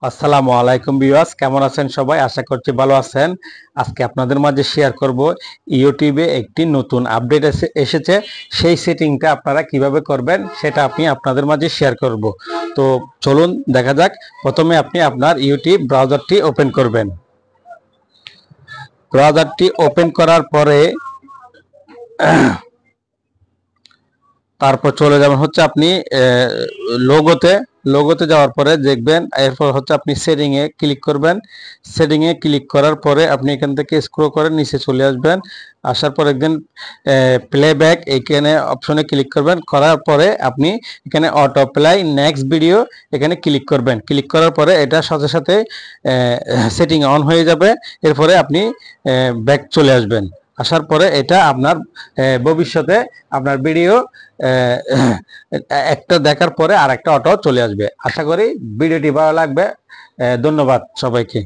আসসালামু আলাইকুম ভিউয়ার্স, কেমন আছেন সবাই? আশা করছি ভালো আছেন। আজকে আপনাদের মাঝে শেয়ার করব ইউটিউবে একটি নতুন আপডেট এসেছে। সেই সেটিংটা আপনারা কিভাবে করবেন সেটা আমি আপনাদের মাঝে শেয়ার করব। তো চলুন দেখা যাক। প্রথমে আপনি আপনার ইউটিউব ব্রাউজারটি ওপেন করবেন। ব্রাউজারটি ওপেন করার পরে তারপর চলে যাবেন হচ্ছে আপনি লোগোতে লোগোতে যাওয়ার পরে দেখবেন, এরপর হচ্ছে আপনি সেটিং এ ক্লিক করবেন। সেটিং এ ক্লিক করার পরে আপনি এখান থেকে স্ক্রল করে নিচে চলে আসবেন। আসার পর একদিন প্লেব্যাক এখানে অপশনে ক্লিক করবেন। করার পরে আপনি এখানে অটো প্লাই নেক্সট ভিডিও এখানে ক্লিক করবেন। ক্লিক করার পরে এটা সাথে সাথে সেটিং অন হয়ে যাবে। এরপরে আপনি ব্যাক চলে আসবেন। আসার পরে এটা আপনার ভবিষ্যতে আপনার ভিডিও একটা দেখার পরে আর একটা অটো চলে আসবে। আশা করি ভিডিওটি ভালো লাগবে। ধন্যবাদ সবাইকে।